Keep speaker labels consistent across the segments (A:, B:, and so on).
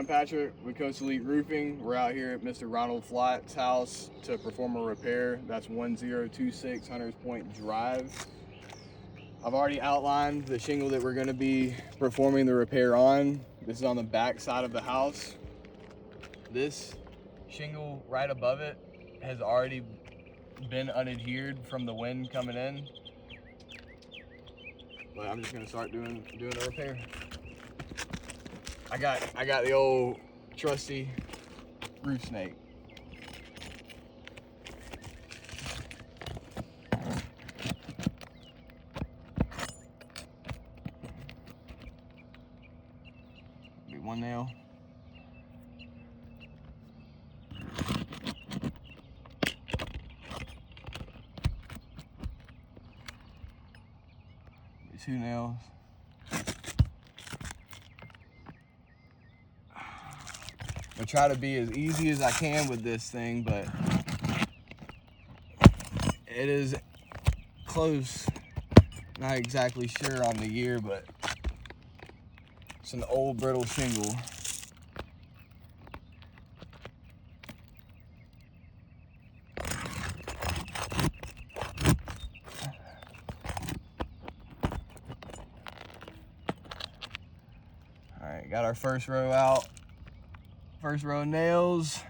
A: I'm Patrick with Coast Elite Roofing. We're out here at Mr. Ronald Flatt's house to perform a repair. That's 1026 Hunters Point Drive. I've already outlined the shingle that we're going to be performing the repair on. This is on the back side of the house. This shingle right above it has already been unadhered from the wind coming in. But I'm just going to start doing the repair. I got the old trusty roof snake. Be one nail. Be two nails. I try to be as easy as I can with this thing, but it is close. Not exactly sure on the year, but it's an old brittle shingle. All right, got our first row out. First row of nails.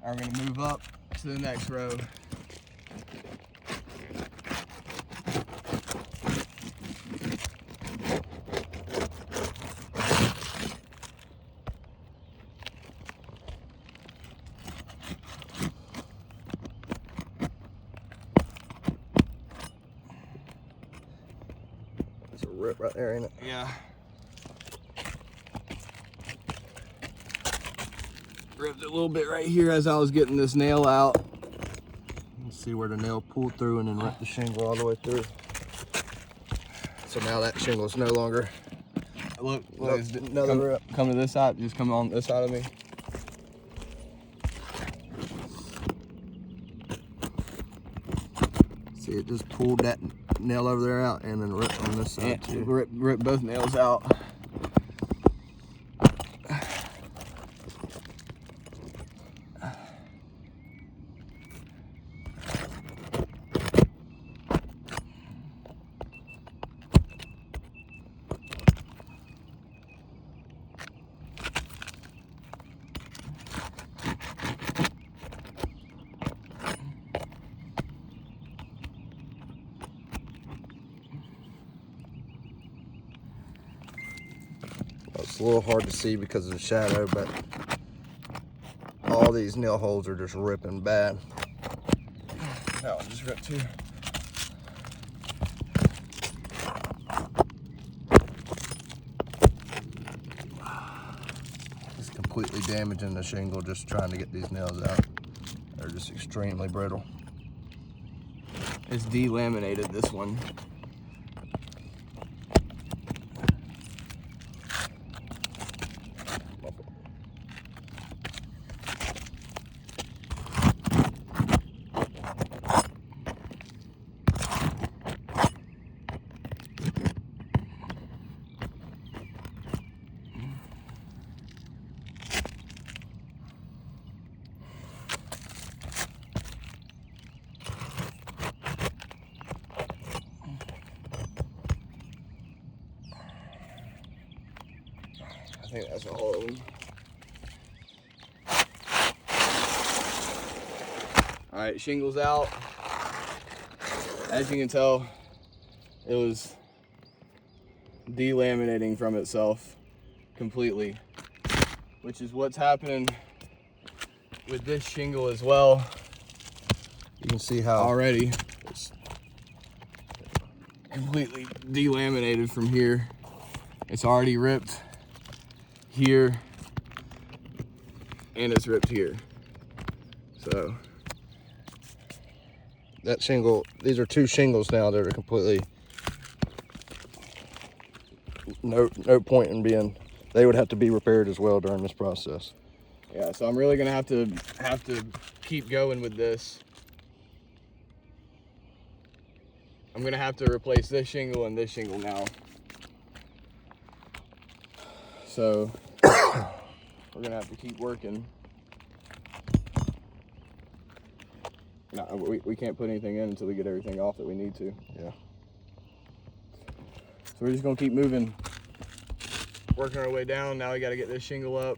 A: Now we're gonna move up to the next row.
B: There's a rip right there, ain't it?
A: Yeah. Ripped it a little bit right here as I was getting this nail out.
B: You can see where the nail pulled through and then ripped the shingle all the way through. So now that shingle is no longer.
A: Look,
B: Another rip.
A: Come to this side, just come on this side of me.
B: See, it just pulled that nail over there out and then ripped on this side too.
A: Rip both nails out.
B: It's a little hard to see because of the shadow, but all these nail holes are just ripping bad.
A: That one just ripped too.
B: It's completely damaging the shingle just trying to get these nails out. They're just extremely brittle.
A: It's delaminated, this one. I think that's all of them. All right, shingles out. As you can tell, it was delaminating from itself completely, which is what's happening with this shingle as well.
B: You can see how
A: Already it's completely delaminated from here. It's already ripped here and it's ripped here. So
B: that shingle, these are two shingles now that are completely no point in being, they would have to be repaired as well during this process.
A: yeah, so I'm really gonna have to keep going with this. I'm gonna have to replace this shingle and this shingle now. So we're gonna have to keep working. No, we can't put anything in until we get everything off that we need to.
B: Yeah.
A: So we're just gonna keep moving, working our way down. Now we gotta get this shingle up.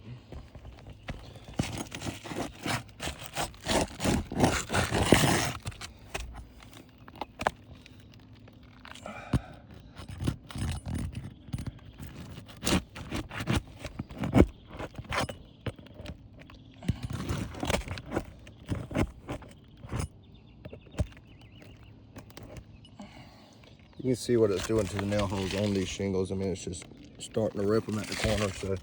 B: You can see what it's doing to the nail holes on these shingles. I mean, it's just starting to rip them at the corner. So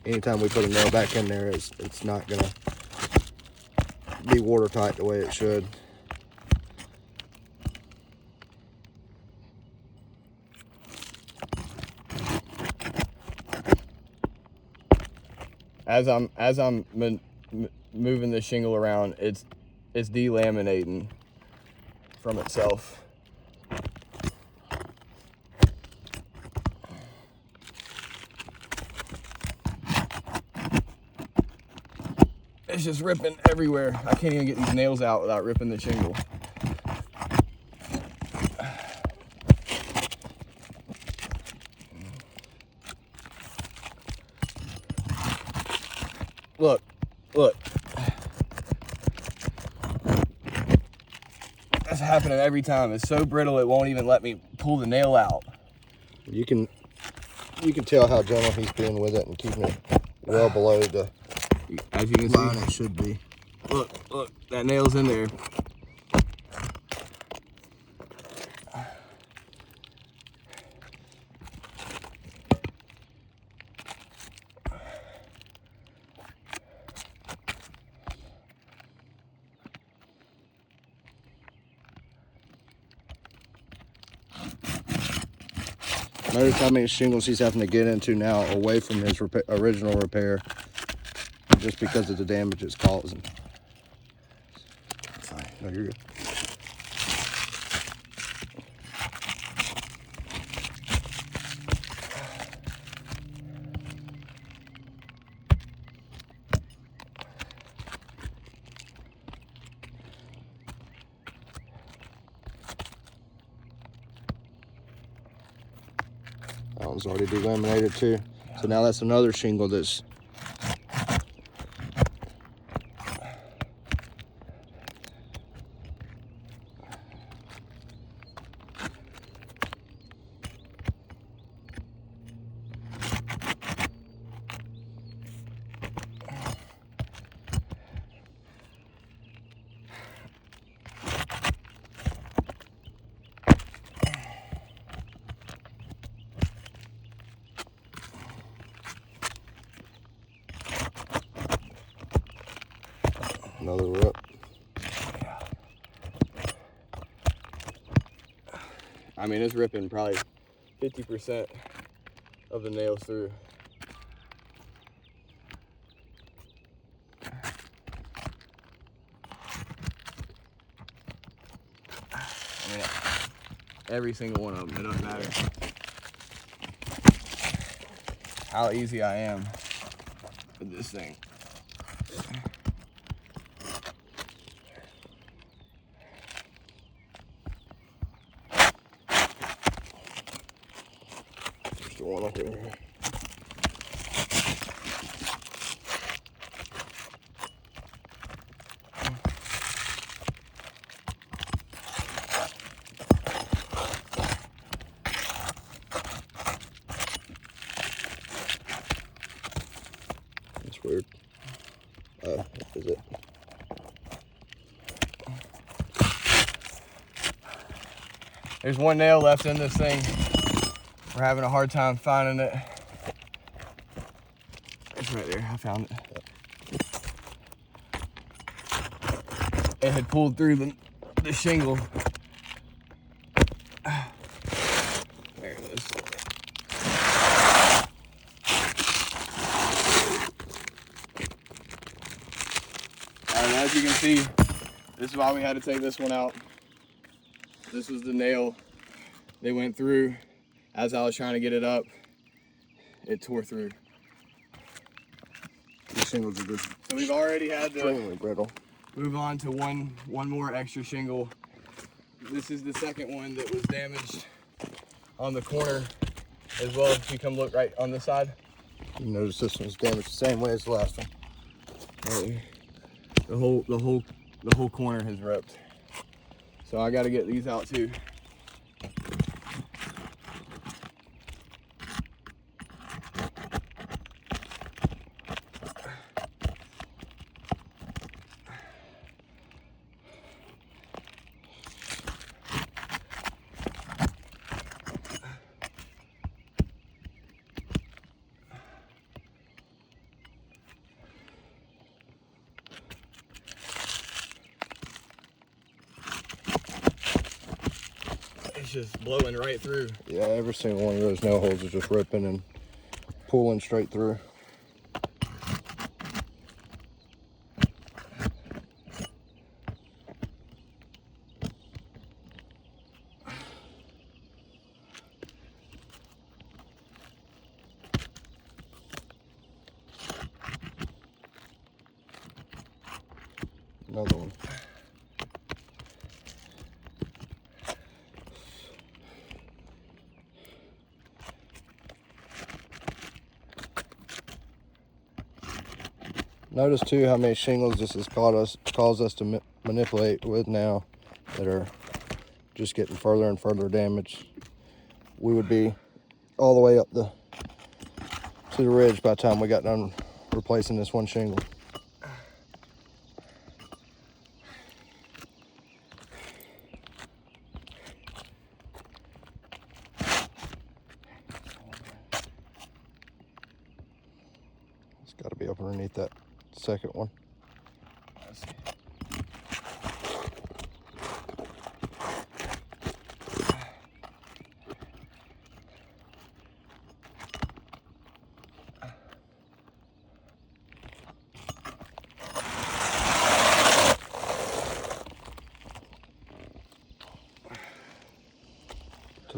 B: anytime we put a nail back in there, it's not gonna be watertight the way it should.
A: As I'm moving the shingle around, it's delaminating from itself. It's just ripping everywhere. I can't even get these nails out without ripping the shingle. Look, look. That's happening every time. It's so brittle it won't even let me pull the nail out.
B: You can tell how gentle he's being with it and keeping it well below the
A: as you can
B: line
A: see.
B: it should be.
A: Look, that nail's in there.
B: Notice how many shingles he's having to get into now away from his original repair, just because of the damage it's causing. Fine. No, you're good. That one's already delaminated too. So now that's another shingle that's another rip.
A: I mean, it's ripping probably 50% of the nails through. I mean, every single one of them, it doesn't matter how easy I am with this thing.
B: There's the one up there. That's weird. Oh, is it?
A: There's one nail left in this thing. We're having a hard time finding it. It's right there, I found it. It had pulled through the shingle. There it is. And as you can see, this is why we had to take this one out. This was the nail they went through. As I was trying to get it up, it tore through.
B: these shingles are just
A: So we've already had to
B: extremely brittle.
A: move on to one more extra shingle. This is the second one that was damaged on the corner as well. If you come look right on this side,
B: You notice this one's damaged the same way as the last one.
A: the whole corner has ripped. So I got to get these out too. It's just blowing right through.
B: Yeah, every single one of those nail holes is just ripping and pulling straight through. Another one. Notice too how many shingles this has caused us to manipulate with now that are just getting further and further damaged. We would be all the way up to the ridge by the time we got done replacing this one shingle. It's got to be up underneath that second one.
A: Let's see.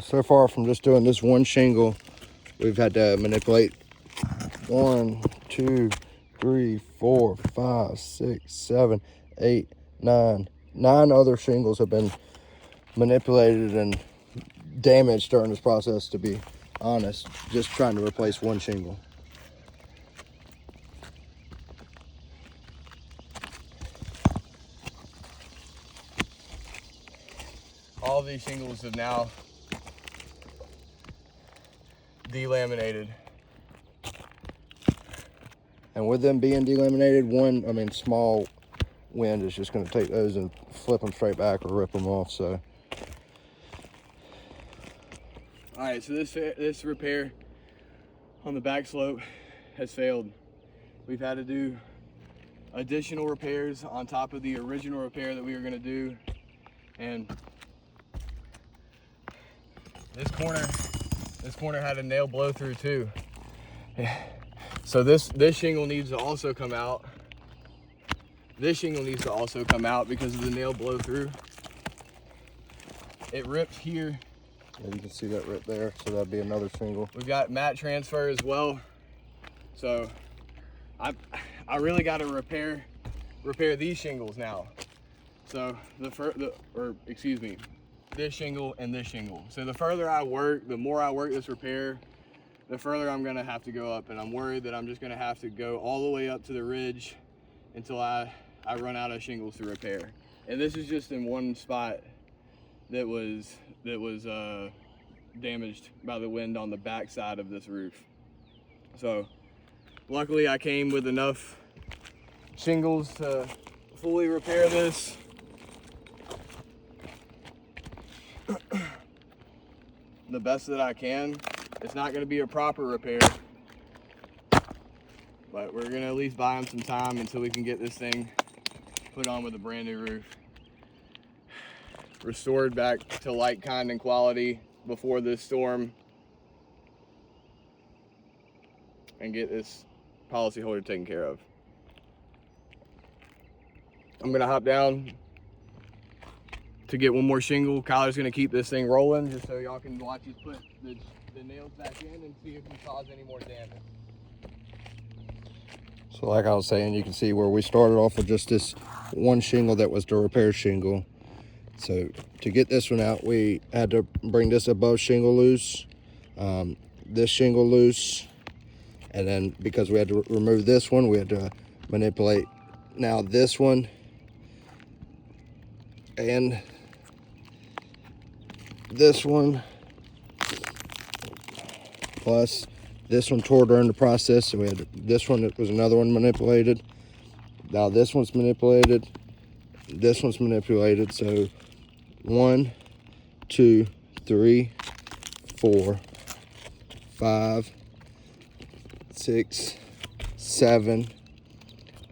B: So far from just doing this one shingle, we've had to manipulate 1, 2, 3, 4, 5, 6, 7, 8, 9. 9 other shingles have been manipulated and damaged during this process, to be honest, just trying to replace one shingle.
A: All these shingles have now delaminated.
B: And with them being delaminated, small wind is just going to take those and flip them straight back or rip them off. So,
A: all right, so this repair on the back slope has failed. We've had to do additional repairs on top of the original repair that we were going to do, and this corner had a nail blow through too. So this shingle needs to also come out. This shingle needs to also come out because of the nail blow through. It ripped here.
B: yeah, you can see that right there. So that'd be another shingle.
A: We've got mat transfer as well. So I really got to repair these shingles now. So this shingle and this shingle. So the further I work, the more I work this repair, the further I'm gonna have to go up, and I'm worried that I'm just gonna have to go all the way up to the ridge until I run out of shingles to repair. And this is just in one spot that was damaged by the wind on the back side of this roof. So luckily I came with enough shingles to fully repair this. The best that I can. It's not going to be a proper repair, but we're going to at least buy them some time until we can get this thing put on with a brand new roof. Restored back to like, kind, and quality before this storm, and get this policyholder taken care of. I'm going to hop down to get one more shingle. Kyler's going to keep this thing rolling just so y'all can watch us put the nails back in and see if we cause any more damage.
B: So like I was saying, you can see where we started off with just this one shingle that was the repair shingle. So to get this one out, we had to bring this above shingle loose, this shingle loose, and then because we had to remove this one, we had to manipulate now this one and this one, plus this one tore during the process, and we had this one that was another one manipulated. Now this one's manipulated, this one's manipulated. So 1, 2, 3, 4, 5, 6, 7,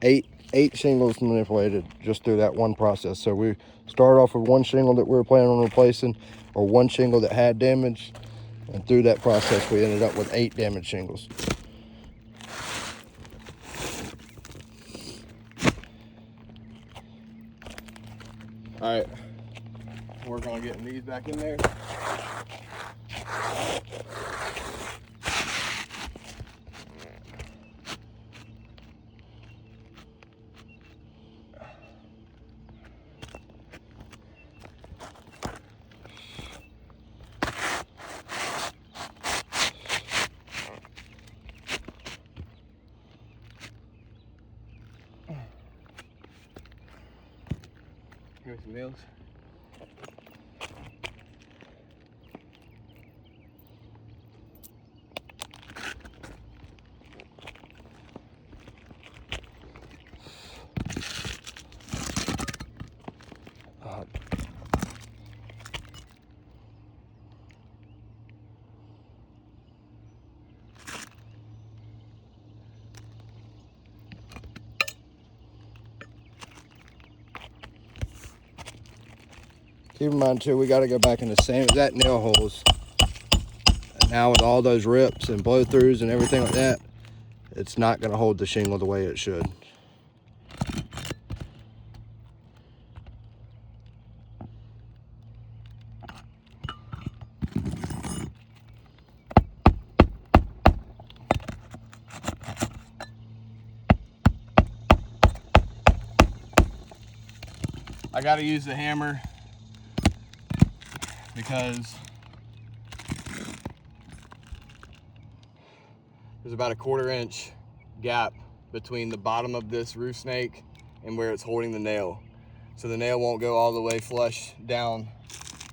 B: 8 shingles manipulated just through that one process. So we started off with one shingle that we were planning on replacing, or one shingle that had damage, and through that process we ended up with 8 damaged shingles.
A: All right, work on getting these back in there. Give me some nails.
B: Keep in mind too, we got to go back in the same exact nail holes. And now with all those rips and blow throughs and everything like that, it's not going to hold the shingle the way it should.
A: I got to use the hammer because there's about a 1/4 inch gap between the bottom of this roof snake and where it's holding the nail. So the nail won't go all the way flush down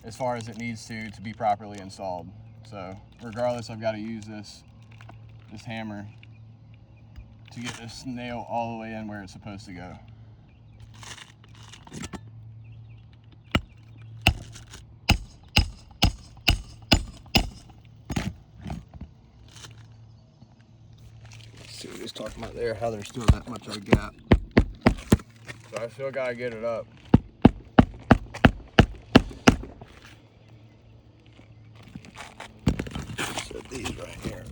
A: as far as it needs to be properly installed. So regardless, I've got to use this hammer to get this nail all the way in where it's supposed to go.
B: See what he's talking about there, how there's still that much of a gap.
A: So I still gotta get it up.
B: So these right here.